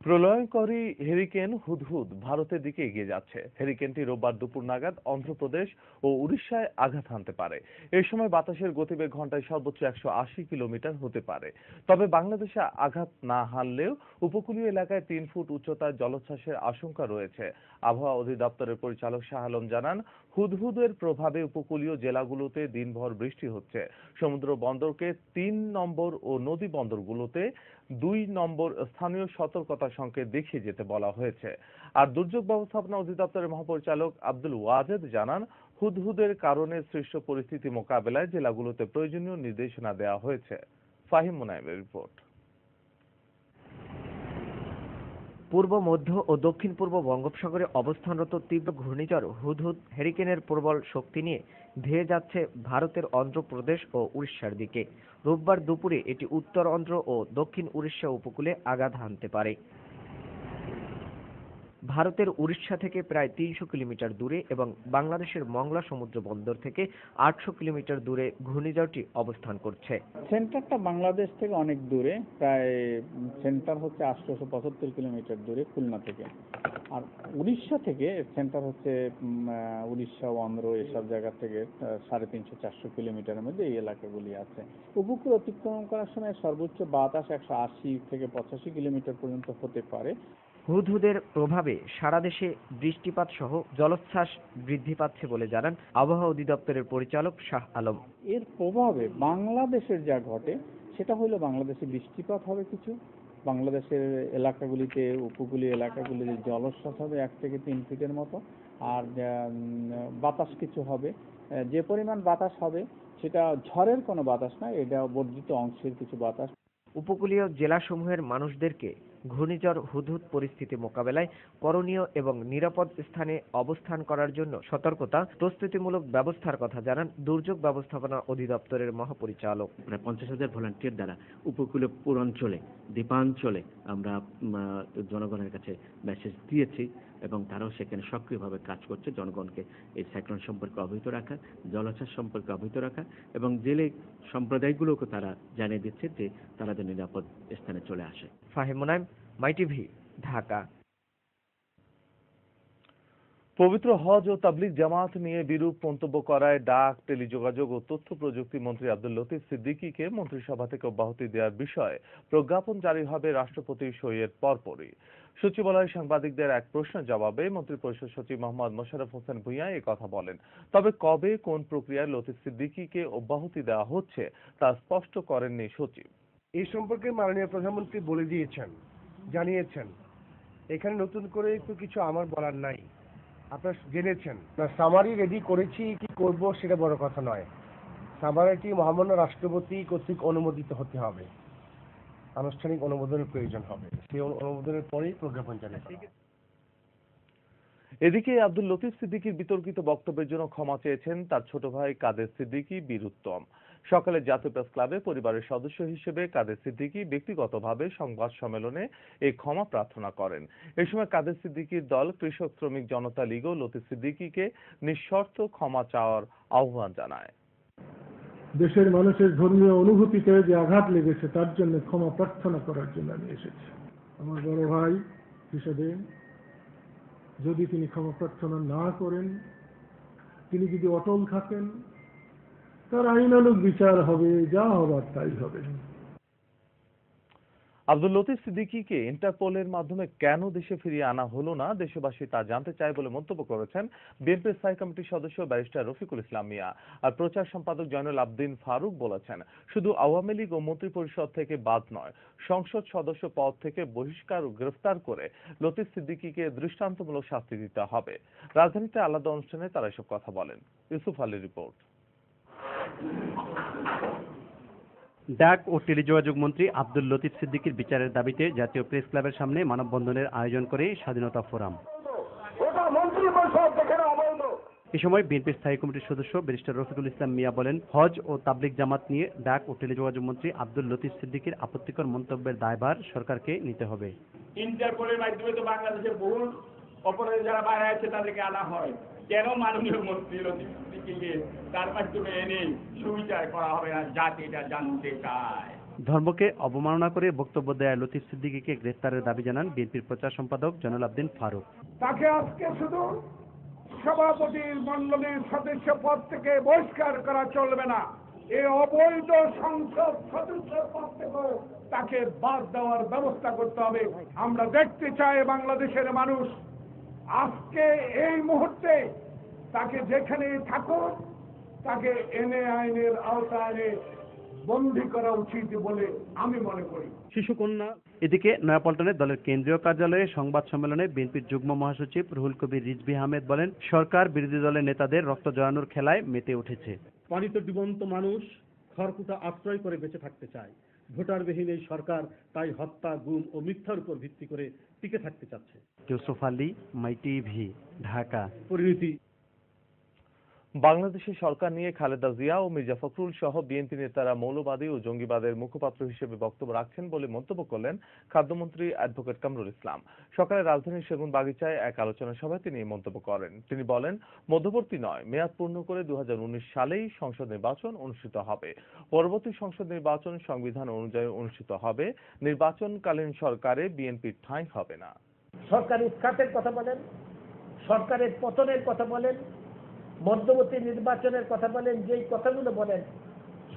প্রলয়ঙ্করী hurricane হুদহুদ ভারতের দিকে এগিয়ে যাচ্ছে। হেরিকেনটি রোববার দুপুর নাগাদ অন্ধ্রপ্রদেশ ও উড়িষ্যায় আঘাত হানতে পারে। এই সময় বাতাসের গতিবেগ ঘন্টায় সর্বোচ্চ 180 কিলোমিটার হতে পারে। তবে বাংলাদেশে আঘাত না হানলেও উপকূলীয় এলাকায় 3 ফুট উচ্চতায় জলোচ্ছ্বাসের আশঙ্কা রয়েছে। আবহাওয়া অধিদপ্তরের পরিচালক শাহ আলম জানান, হুদহুদের প্রভাবে উপকূলীয় জেলাগুলোতে দিনভর বৃষ্টি হচ্ছে। সমুদ্র বন্দরকে 3 নম্বর ও নদী বন্দরগুলোতে 2 নম্বর স্থানীয় সতর্কতা সংকেত দেখিয়ে যেতে বলা হয়েছে। আর দুর্যোগ ব্যবস্থাপনা অধিদপ্তরের মহাপরিচালক আব্দুল ওয়াজেদ জানান, হুদহুদের কারণে সৃষ্ট পরিস্থিতি মোকাবেলায় জেলাগুলোতে প্রয়োজনীয় নির্দেশনা দেওয়া হয়েছে। ফাহিম মুনায়েমের রিপোর্ট। পূর্ব মধ্য ও দক্ষিণ পূর্ব বঙ্গোপসাগরে অবস্থানরত তীব্র ঘূর্ণিঝড় হুদহুদ হেরিকেনের প্রবল শক্তি নিয়ে ধেয়ে যাচ্ছে ভারতের অন্ধ্রপ্রদেশ ও উড়িষ্যার দিকে। রোববার দুপুরে এটি উত্তর অন্ধ্র ও দক্ষিণ উড়িষ্যা উপকূলে আঘাত হানতে পারে। ভারতের উড়িষ্যা থেকে প্রায় 300 কিলোমিটার দূরে এবং বাংলাদেশের মংলা সমুদ্র বন্দর থেকে 800 কিলোমিটার দূরে ঘূর্ণিঝড়টি অবস্থান করছে। সেন্টারটা বাংলাদেশ থেকে অনেক দূরে, প্রায় সেন্টার হচ্ছে 875 কিলোমিটার দূরে খুলনা থেকে। আর উড়িষ্যা থেকে সেন্টার হচ্ছে উড়িষ্যা, অন্ধ্র এসব জায়গা থেকে 350-400 কিলোমিটারের মধ্যে এই এলাকাগুলি আছে। উপকূল অতিক্রম করার সময় সর্বোচ্চ বাতাস 180 থেকে 85 কিলোমিটার পর্যন্ত হতে পারে। হুদহুদের প্রভাবে সারা দেশে বৃষ্টিপাত সহ জলোচ্ছ্বাস বৃদ্ধি পাচ্ছে বলে জানান আবহাওয়া অধিদপ্তরের পরিচালক শাহ আলম। এর প্রভাবে বাংলাদেশের যা ঘটে সেটা হলো বাংলাদেশে বৃষ্টিপাত হবে কিছু, বাংলাদেশের এলাকাগুলিতে উপকূলীয় এলাকাগুলিতে জলোচ্ছ্বাস হবে 1 থেকে 3 ফিটের মতো। আর বাতাস কিছু হবে, যে পরিমাণ বাতাস হবে সেটা ঝড়ের কোনো বাতাস নয়, এটা বর্ধিত অংশের কিছু বাতাস। উপকূলীয় জেলাসমূহের মানুষদেরকে ঘূর্ণিঝড় হুদহুদ পরিস্থিতি মোকাবেলায় করণীয় এবং নিরাপদ স্থানে অবস্থান করার জন্য সতর্কতা প্রস্তুতিমূলক ব্যবস্থার কথা জানান দুর্যোগ ব্যবস্থাপনা অধিদপ্তরের মহাপরিচালক। প্রায় 50,000 ভলান্টিয়ার দ্বারা উপকূলীয় পূর্বাঞ্চলে, দ্বীপাঞ্চলে আমরা জনগণের কাছে মেসেজ দিয়েছি এবং তারাও সেখানে সক্রিয়ভাবে কাজ করছে। জনগণকে এই সাইক্লোন সম্পর্কে অবহিত রাখা, জলোচ্ছ্বাস সম্পর্কে অবহিত রাখা এবং জেলে সম্প্রদায়গুলোকে তারা জানিয়ে দিচ্ছে যে তারা যেন নিরাপদ স্থানে চলে আসে। ফাহিম মুনায়েম, মাই টিভি, ঢাকা। পবিত্র হজ ও তাবলিগ জামাত নিয়ে বিরূপ মন্তব্য করায় ডাক, টেলিযোগাযোগ ও তথ্য প্রযুক্তি মন্ত্রী আব্দুল লতিফ সিদ্দিকীকে মন্ত্রিসভা থেকে অব্যাহতি দেওয়ার বিষয়ে প্রজ্ঞাপন জারি হবে রাষ্ট্রপতির সইয়ের পরপরই। সচিবালয়ে সাংবাদিকদের এক প্রশ্নের জবাবে মন্ত্রিপরিষদ সচিব মোহাম্মদ মোশাররফ হোসেন ভূঁইয়া এই কথা বলেন। তবে কবে কোন প্রক্রিয়ায় লতিফ সিদ্দিকীকে অব্যাহতি দেওয়া হচ্ছে তা স্পষ্ট করেননি সচিব। এই সম্পর্কে মাননীয় প্রধানমন্ত্রী বলে দিয়েছেন, জানিয়েছেন। এখানে নতুন করে তো কিছু আমার বলার নাই, আপনারা জেনেছেন। সামারি রেডি করেছি কি করব সেটা বড় কথা নয়। সামারিটি মহামান্য রাষ্ট্রপতি কর্তৃক অনুমোদিত হতে হবে, আনুষ্ঠানিক অনুমোদনের প্রয়োজন হবে। সেই অনুমোদনের পরেই প্রজ্ঞাপন জারি হবে। এদিকে আব্দুল লতিফ সিদ্দিকীর বিতর্কিত বক্তব্যের জন্য ক্ষমা চেয়েছেন তার ছোট ভাই কাদের সিদ্দিকী বীর উত্তম। সকালে জাতীয় প্রেস ক্লাবে পরিবারের সদস্য হিসেবে কাদের সিদ্দিকী ব্যক্তিগতভাবে সংবাদ সম্মেলনে এই ক্ষমা প্রার্থনা করেন। এই সময় কাদের সিদ্দিকীর দল কৃষক শ্রমিক জনতা লীগও লতিফ সিদ্দিকীকে নিঃশর্ত ক্ষমা চাওয়ার আহ্বান জানায়। দেশের মানুষের ধর্মীয় অনুভূতিতে যে আঘাত লেগেছে তার জন্য ক্ষমা প্রার্থনা করার জন্য আমি এসেছি। আমার বড় ভাই হিসেবে যদি তিনি ক্ষমা প্রার্থনা না করেন, তিনি যদি অটল থাকেন, তার আইনানুগ বিচার হবে, যা হবার তাই হবে। আব্দুল লতিফ সিদ্দিকীকে ইন্টারপোলের মাধ্যমে কেন দেশে ফিরিয়ে আনা হলো না, দেশবাসী তা জানতে চায় বলে মন্তব্য করেছেন বিএনপির স্থায়ী কমিটির সদস্য ব্যারিস্টার রফিকুল ইসলাম মিয়া। আর প্রচার সম্পাদক জয়নুল আবদিন ফারুক বলেছেন, শুধু আওয়ামী লীগ ও মন্ত্রিপরিষদ থেকে বাদ নয়, সংসদ সদস্য পদ থেকে বহিষ্কার ও গ্রেফতার করে লতিফ সিদ্দিকীকে দৃষ্টান্তমূলক শাস্তি দিতে হবে। রাজধানীতে আলাদা অনুষ্ঠানে তারা এসব কথা বলেন। ইউসুফ আলীর রিপোর্ট। ডাক ও টেলিযোগাযোগ মন্ত্রী আব্দুল লতিফ সিদ্দিকীর বিচারের দাবিতে জাতীয় প্রেস ক্লাবের সামনে মানববন্ধনের আয়োজন করে স্বাধীনতা ফোরাম। এ সময় বিএনপির স্থায়ী কমিটির সদস্য ব্যারিস্টার রফিকুল ইসলাম মিয়া বলেন, হজ ও তাবলিগ জামাত নিয়ে ডাক ও টেলিযোগাযোগ মন্ত্রী আব্দুল লতিফ সিদ্দিকীর আপত্তিকর মন্তব্যের দায়ভার সরকারকে নিতে হবে। ইন্টারপোলের মাধ্যমে তো বাংলাদেশের বহু অপরাধী যারা বাইরে আছে তাদেরকে আনা হয়, কেন মাননীয় মন্ত্রী লতিফ সিদ্দিকীকে তার মাধ্যমে এনে সুবিচার করা হবে না, জাতি এটা জানতে চায়। ধর্মকে অবমাননা করে বক্তব্য দেয় লতিফ সিদ্দিকীকে গ্রেফতারের দাবি জানান বিএনপির প্রচার সম্পাদক জয়নুল আবদিন ফারুক। তাকে আজকে শুধু সভাপতির মণ্ডলীর সদস্য পদ থেকে বহিষ্কার করা চলবে না, এই অবৈধ সংসদ সদস্য পদ থেকেও তাকে বাদ দেওয়ার ব্যবস্থা করতে হবে। আমরা দেখতে চাই বাংলাদেশের মানুষ আজকে এই মুহূর্তে তাকে যেখানে থাকুক তাকে এনে আইনের আওতায় বন্দী করা উচিত বলে আমি মনে করি। শিশুকন্যা। এদিকে নয়াপল্টনে দলের কেন্দ্রীয় কার্যালয়ে সংবাদ সম্মেলনে বিএনপির যুগ্ম মহাসচিব রুহুল কবির রিজভী আহমেদ বলেন, সরকার বিরোধী দলের নেতাদের রক্ত জড়ানোর খেলায় মেতে উঠেছে। পালিত জীবন্ত মানুষ খড়কুটা আশ্রয় করে বেঁচে থাকতে চায়। ভোটারবিহীন এই সরকার তাই হত্যা, গুম ও মিথ্যার উপর ভিত্তি করে টিকে থাকতে চাচ্ছে। ইউসুফ আলী, মাই টিভি, ঢাকা। পরিণতি। বাংলাদেশের সরকার নিয়ে খালেদা জিয়া ও মির্জা ফখরুল সহ বিএনপি নেতারা মৌলবাদী ও জঙ্গিবাদের মুখপাত্র হিসেবে বক্তব্য রাখছেন বলে মন্তব্য করলেন খাদ্যমন্ত্রী অ্যাডভোকেট কামরুল ইসলাম। সকালে রাজধানীর সেগুন বাগিচায় এক আলোচনা সভায় তিনি এই মন্তব্য করেন। তিনি বলেন, মধ্যবর্তী নয়, মেয়াদ পূর্ণ করে 2019 সালেই সংসদ নির্বাচন অনুষ্ঠিত হবে। পরবর্তী সংসদ নির্বাচন সংবিধান অনুযায়ী অনুষ্ঠিত হবে। নির্বাচনকালীন সরকারে বিএনপির ঠাঁই হবে না। সরকার উৎখাতের কথা বলেন, সরকারের পতনের কথা বলেন, মধ্যবর্তী নির্বাচনের কথা বলেন। যেই কথাগুলো বলেন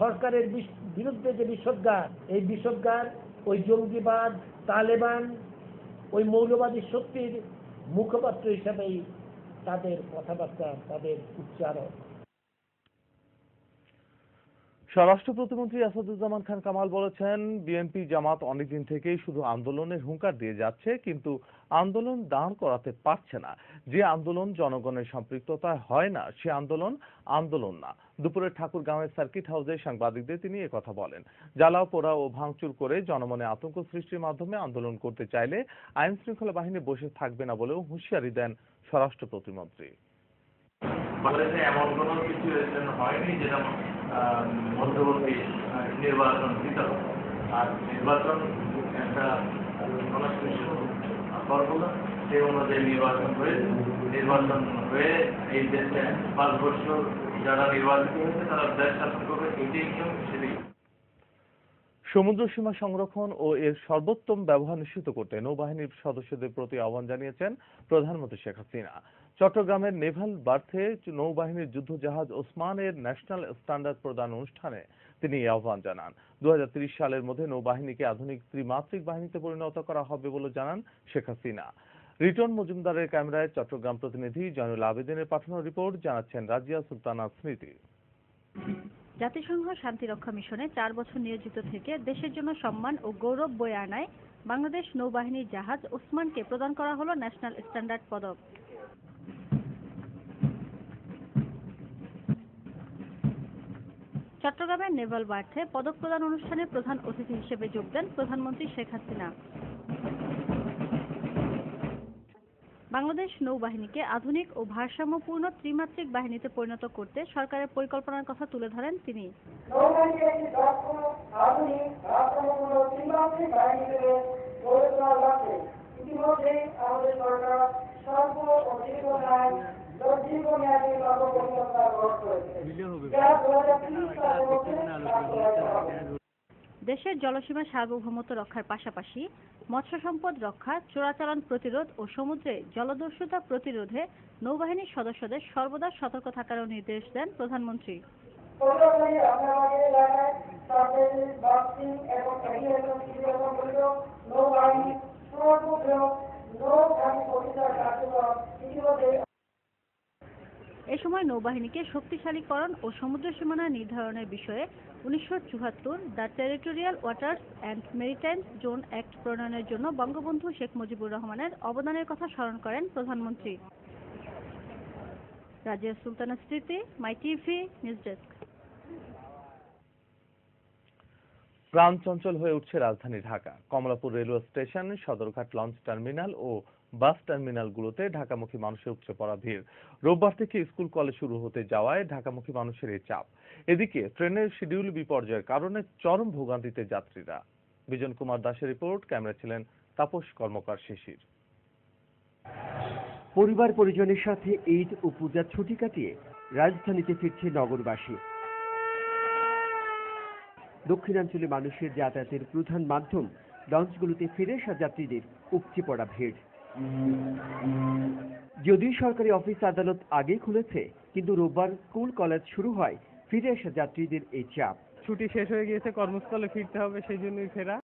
সরকারের বিরুদ্ধে যে বিষোদ্গার, এই বিষোদ্গার ওই জঙ্গিবাদ, তালেবান, ওই মৌলবাদী শক্তির মুখপাত্র হিসাবেই তাদের কথাবার্তা, তাদের উচ্চারণ। স্বরাষ্ট্র প্রতিমন্ত্রী আসাদুজ্জামান খান কামাল বলেছেন, বিএনপি জামাত অনেকদিন থেকেই শুধু আন্দোলনের হুঙ্কার দিয়ে যাচ্ছে, কিন্তু আন্দোলন দাঁড় করাতে পারছে না। যে আন্দোলন জনগণের সম্পৃক্ততায় হয় না সে আন্দোলন আন্দোলন না। দুপুরে ঠাকুরগাঁওয়ের সার্কিট হাউসে সাংবাদিকদের তিনি একথা বলেন। জ্বালাও পোড়া ও ভাঙচুর করে জনমনে আতঙ্ক সৃষ্টির মাধ্যমে আন্দোলন করতে চাইলে আইন শৃঙ্খলা বাহিনী বসে থাকবে না বলেও হুঁশিয়ারি দেন স্বরাষ্ট্র প্রতিমন্ত্রী। বাংলাদেশে এমন কোনো সিচুয়েশন হয়নি যেটা মধ্যবর্তী নির্বাচন দিতে হবে। আর নির্বাচন একটা ফর্মুলা, সেই অনুযায়ী নির্বাচন হয়ে এই দেশে 5 বছর যারা নির্বাচিত হয়েছে তারা দেশ শাসন করবে, এটাই নিয়ম, সেটাই। সমুদ্র সীমা সংরক্ষণ ও এর সর্বোত্তম ব্যবহার নিশ্চিত করতে নৌবাহিনীর সদস্যদের প্রতি আহ্বান জানিয়েছেন প্রধানমন্ত্রী শেখ হাসিনা। চট্টগ্রামের নেভাল বার্থে নৌবাহিনীর যুদ্ধজাহাজ ওসমানের ন্যাশনাল স্ট্যান্ডার্ড প্রদান অনুষ্ঠানে তিনি এই আহ্বান জানান। 2030 সালের মধ্যে নৌবাহিনীকে আধুনিক ত্রিমাত্রিক বাহিনীতে পরিণত করা হবে বলে জানান শেখ হাসিনা। রিটন মজুমদারের ক্যামেরায় চট্টগ্রাম প্রতিনিধি জয়নুল আবেদিনের পাঠানো রিপোর্ট, জানাচ্ছেন রাজিয়া সুলতানা স্মৃতি। জাতিসংঘ শান্তিরক্ষা মিশনে 4 বছর নিয়োজিত থেকে দেশের জন্য সম্মান ও গৌরব বয়ে আনায় বাংলাদেশ নৌবাহিনীর জাহাজ ওসমানকে প্রদান করা হলো ন্যাশনাল স্ট্যান্ডার্ড পদক। চট্টগ্রামের নেভাল বার্থে পদক প্রদান অনুষ্ঠানে প্রধান অতিথি হিসেবে যোগ দেন প্রধানমন্ত্রী শেখ হাসিনা। বাংলাদেশ নৌবাহিনীকে আধুনিক ও ভারসাম্যপূর্ণ ত্রিমাত্রিক বাহিনীতে পরিণত করতে সরকারের পরিকল্পনার কথা তুলে ধরেন তিনি। দেশের জলসীমা সার্বভৌমত্ব রক্ষার পাশাপাশি মৎস্য সম্পদ রক্ষা, চোরাচালান প্রতিরোধ ও সমুদ্রে জলদস্যুতা প্রতিরোধে নৌবাহিনীর সদস্যদের সর্বদা সতর্ক থাকারও নির্দেশ দেন প্রধানমন্ত্রী। এ সময় নৌবাহিনীকে শক্তিশালীকরণ ও সমুদ্র সীমানা নির্ধারণের বিষয়ে 1974 the territorial waters and maritime zone act প্রণয়নের জন্য বঙ্গবন্ধু শেখ মুজিবুর রহমানের অবদানের কথা স্মরণ করেন প্রধানমন্ত্রী। Razia Sultana Smriti, my TV, news desk. প্রাণচঞ্চল হয়ে উঠছে রাজধানী Dhaka. Kamalapur railway station, Sadarghat launch terminal ও বাস টার্মিনালগুলোতে ঢাকামুখী মানুষের উপচে পড়া ভিড়। রোববার থেকে স্কুল কলেজ শুরু হতে যাওয়ায় ঢাকামুখী মানুষের এই চাপ। এদিকে ট্রেনের শিডিউল বিপর্যয়ের কারণে চরম ভোগান্তিতে যাত্রীরা। বিজন কুমার দাসের রিপোর্ট, ক্যামেরা ছিলেন তাপস কর্মকার শিশির। পরিবার পরিজনের সাথে ঈদ ও পূজার ছুটি কাটিয়ে রাজধানীতে ফিরছে নগরবাসী। দক্ষিণাঞ্চলে মানুষের যাতায়াতের প্রধান মাধ্যম লঞ্চগুলোতে ফিরে আসা যাত্রীদের উপচে পড়া ভিড়। যদিও সরকারি অফিস আদালত আগে খুলেছে, কিন্তু রোববার স্কুল কলেজ শুরু হয় ফিরে আসা যাত্রীদের এই চাপ। ছুটি শেষ হয়ে গিয়েছে, কর্মস্থলে ফিরতে হবে, সেই জন্যই ফেরা।